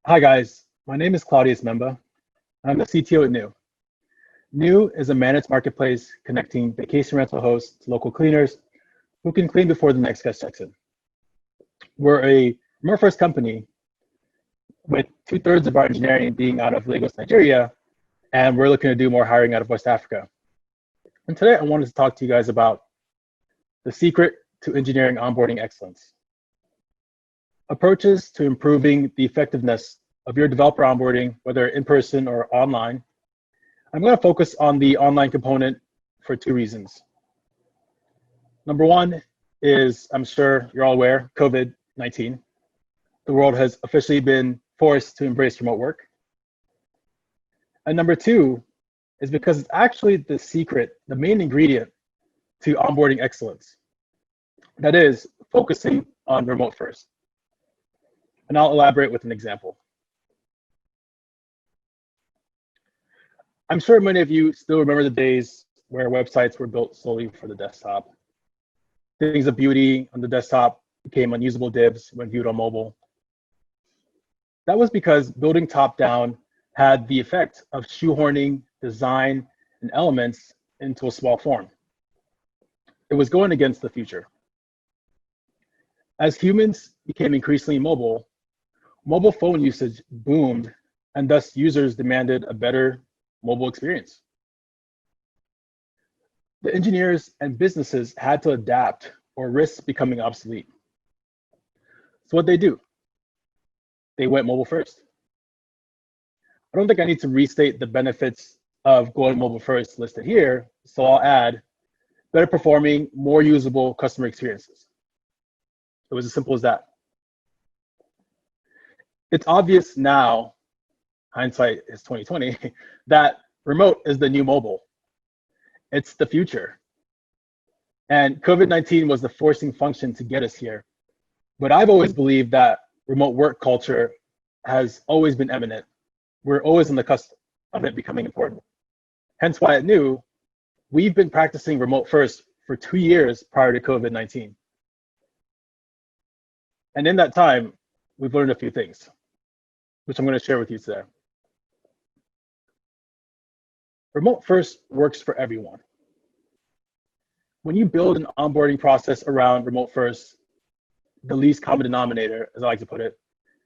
Hi guys, my name is Claudius Mbemba. I'm the CTO at New. New is a managed marketplace connecting vacation rental hosts to local cleaners who can clean before the next guest checks in. We're a remote first company with 2/3 of our engineering being out of Lagos, Nigeria, and we're looking to do more hiring out of West Africa. And today I wanted to talk to you guys about the secret to engineering onboarding excellence. Approaches to improving the effectiveness of your developer onboarding, whether in person or online. I'm going to focus on the online component for two reasons. Number one is, I'm sure you're all aware, COVID-19. The world has officially been forced to embrace remote work. And number two is because it's actually the secret, the main ingredient to onboarding excellence. That is focusing on remote first. And I'll elaborate with an example. I'm sure many of you still remember the days where websites were built solely for the desktop. Things of beauty on the desktop became unusable divs when viewed on mobile. That was because building top-down had the effect of shoehorning design and elements into a small form. It was going against the future. As humans became increasingly mobile, mobile phone usage boomed, and thus users demanded a better mobile experience. The engineers and businesses had to adapt or risk becoming obsolete. So what they do? They went mobile first. I don't think I need to restate the benefits of going mobile first listed here, so I'll add better performing, more usable customer experiences. It was as simple as that. It's obvious now, hindsight is 2020, that remote is the new mobile. It's the future. And COVID-19 was the forcing function to get us here. But I've always believed that remote work culture has always been eminent. We're always on the cusp of it becoming important. Hence why at New, we've been practicing remote first for 2 years prior to COVID-19. And in that time, we've learned a few things, which I'm going to share with you today. Remote first works for everyone. When you build an onboarding process around remote first, the least common denominator, as I like to put it,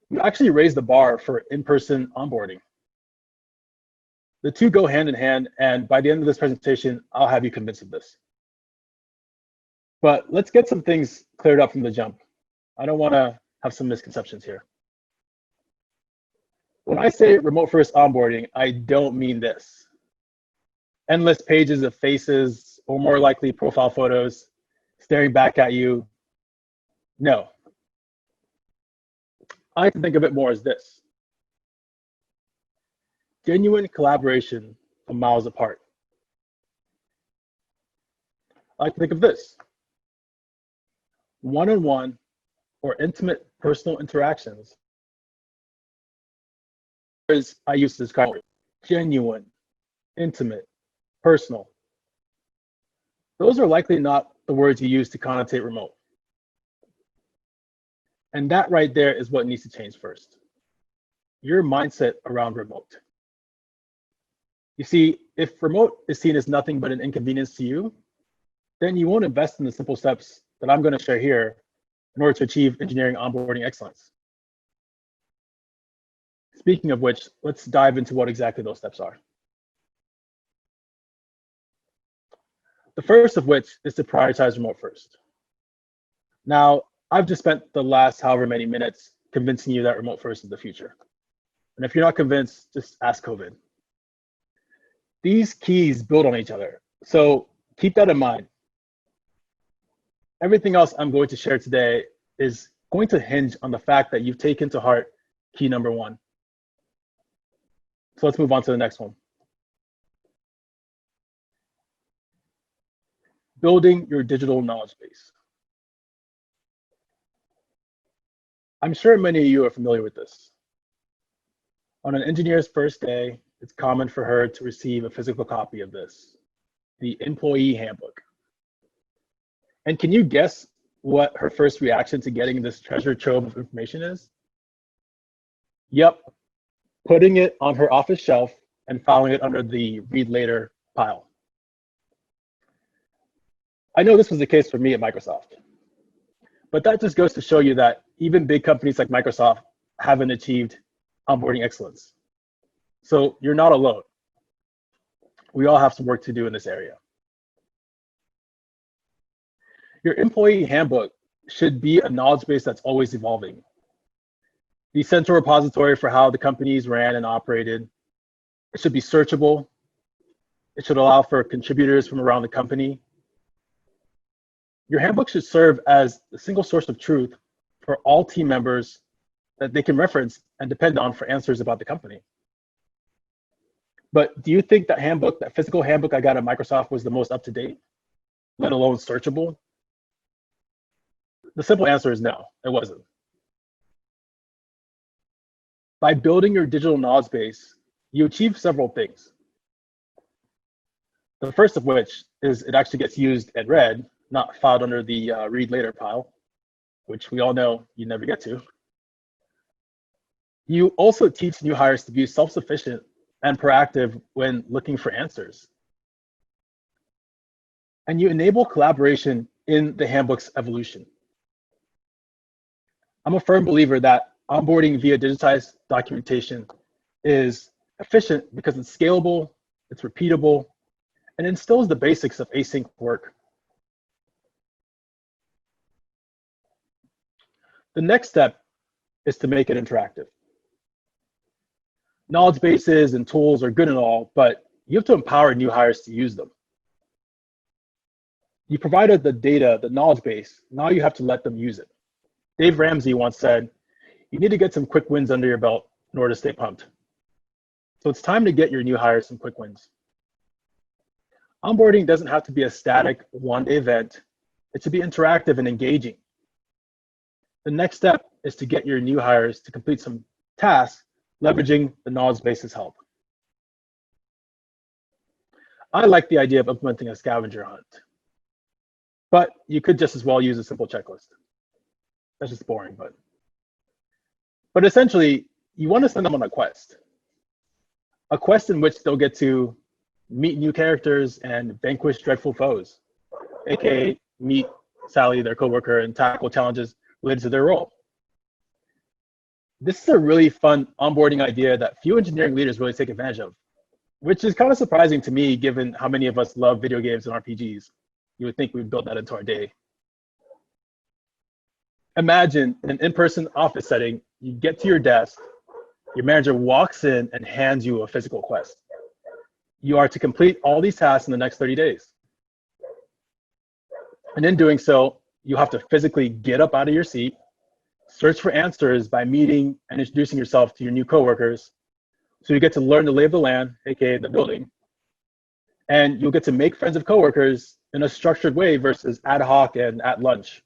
you actually raise the bar for in-person onboarding. The two go hand in hand, and by the end of this presentation, I'll have you convinced of this. But let's get some things cleared up from the jump. I don't want to have some misconceptions here. When I say remote first onboarding, I don't mean this. Endless pages of faces, or more likely profile photos, staring back at you. No. I like to think of it more as this. Genuine collaboration from miles apart. I like to think of this. One-on-one or intimate personal interactions. As I used to describe it, genuine, intimate, personal. Those are likely not the words you use to connotate remote. And that right there is what needs to change first. Your mindset around remote. You see, if remote is seen as nothing but an inconvenience to you, then you won't invest in the simple steps that I'm going to share here in order to achieve engineering onboarding excellence. Speaking of which, let's dive into what exactly those steps are. The first of which is to prioritize remote first. Now, I've just spent the last however many minutes convincing you that remote first is the future. And if you're not convinced, just ask COVID. These keys build on each other, so keep that in mind. Everything else I'm going to share today is going to hinge on the fact that you've taken to heart key number one. So let's move on to the next one. Building your digital knowledge base. I'm sure many of you are familiar with this. On an engineer's first day, it's common for her to receive a physical copy of this, the employee handbook. And can you guess what her first reaction to getting this treasure trove of information is? Yep, putting it on her office shelf and filing it under the read later pile. I know this was the case for me at Microsoft, but that just goes to show you that even big companies like Microsoft haven't achieved onboarding excellence. So you're not alone. We all have some work to do in this area. Your employee handbook should be a knowledge base that's always evolving. The central repository for how the companies ran and operated. It should be searchable. It should allow for contributors from around the company. Your handbook should serve as the single source of truth for all team members that they can reference and depend on for answers about the company. But do you think that handbook, that physical handbook I got at Microsoft, was the most up to date, let alone searchable? The simple answer is no, it wasn't. By building your digital knowledge base, you achieve several things. The first of which is it actually gets used and read, not filed under the read later pile, which we all know you never get to. You also teach new hires to be self-sufficient and proactive when looking for answers. And you enable collaboration in the handbook's evolution. I'm a firm believer that onboarding via digitized documentation is efficient because it's scalable, it's repeatable, and instills the basics of async work. The next step is to make it interactive. Knowledge bases and tools are good and all, but you have to empower new hires to use them. You provided the data, the knowledge base, now you have to let them use it. Dave Ramsey once said, you need to get some quick wins under your belt in order to stay pumped. So it's time to get your new hires some quick wins. Onboarding doesn't have to be a static one-day event. It should be interactive and engaging. The next step is to get your new hires to complete some tasks, leveraging the knowledge base's help. I like the idea of implementing a scavenger hunt, but you could just as well use a simple checklist. That's just boring, but essentially, you want to send them on a quest in which they'll get to meet new characters and vanquish dreadful foes, aka meet Sally, their coworker, and tackle challenges related to their role. This is a really fun onboarding idea that few engineering leaders really take advantage of, which is kind of surprising to me given how many of us love video games and RPGs. You would think we'd build that into our day. Imagine in an in-person office setting, you get to your desk, your manager walks in and hands you a physical quest. You are to complete all these tasks in the next 30 days. And in doing so, you have to physically get up out of your seat, search for answers by meeting and introducing yourself to your new coworkers. So you get to learn the lay of the land, aka the building. And you'll get to make friends of coworkers in a structured way versus ad hoc and at lunch,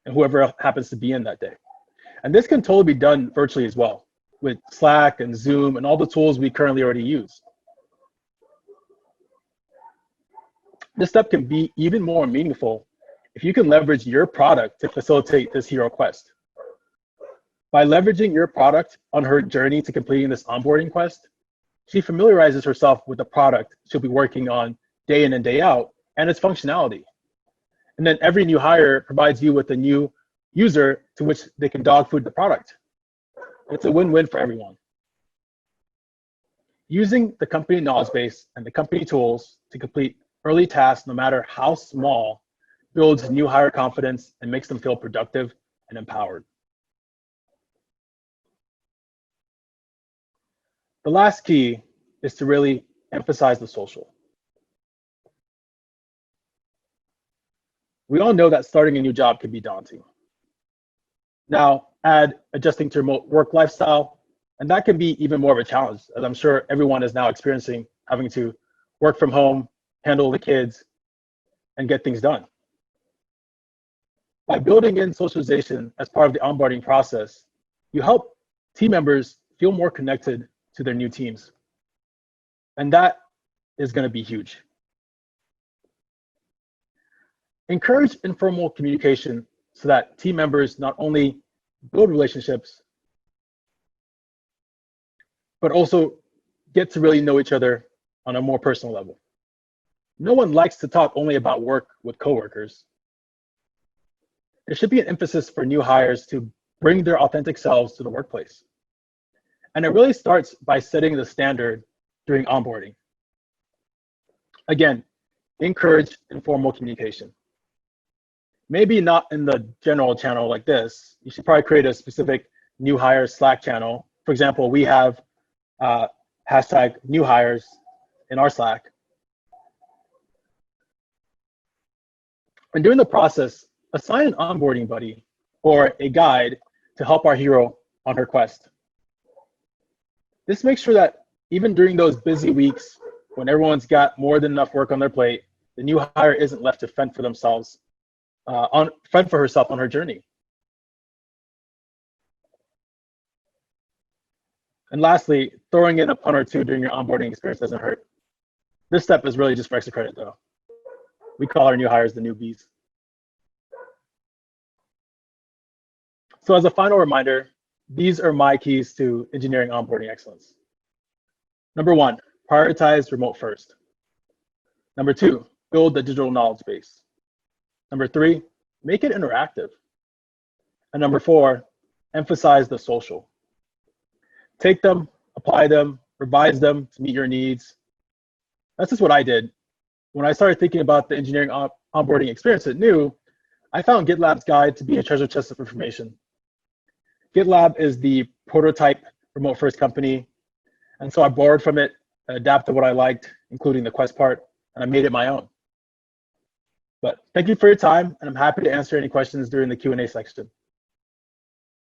and whoever happens to be in that day. And this can totally be done virtually as well, with Slack and Zoom and all the tools we currently already use. This step can be even more meaningful if you can leverage your product to facilitate this hero quest. By leveraging your product on her journey to completing this onboarding quest, she familiarizes herself with the product she'll be working on day in and day out and its functionality. And then every new hire provides you with a new user to which they can dog food the product. It's a win-win for everyone. Using the company knowledge base and the company tools to complete early tasks, no matter how small, builds new hire confidence and makes them feel productive and empowered. The last key is to really emphasize the social. We all know that starting a new job can be daunting. Now, add adjusting to remote work lifestyle, and that can be even more of a challenge, as I'm sure everyone is now experiencing having to work from home, handle the kids, and get things done. By building in socialization as part of the onboarding process, you help team members feel more connected to their new teams. And that is going to be huge. Encourage informal communication so that team members not only build relationships, but also get to really know each other on a more personal level. No one likes to talk only about work with coworkers. There should be an emphasis for new hires to bring their authentic selves to the workplace. And it really starts by setting the standard during onboarding. Again, encourage informal communication. Maybe not in the general channel like this. You should probably create a specific new hire Slack channel. For example, we have hashtag new hires in our Slack. And during the process, assign an onboarding buddy or a guide to help our hero on her quest. This makes sure that even during those busy weeks when everyone's got more than enough work on their plate, the new hire isn't left to fend for themselves, fend for herself on her journey. And lastly, throwing in a pun or two during your onboarding experience doesn't hurt. This step is really just for extra credit though. We call our new hires the newbies. So as a final reminder, these are my keys to engineering onboarding excellence. Number one, prioritize remote first. Number two, build the digital knowledge base. Number three, make it interactive. And number four, emphasize the social. Take them, apply them, revise them to meet your needs. That's just what I did. When I started thinking about the engineering onboarding experience at New, I found GitLab's guide to be a treasure chest of information. GitLab is the prototype remote first company. And so I borrowed from it, adapted what I liked, including the quest part, and I made it my own. But thank you for your time, and I'm happy to answer any questions during the Q&A section.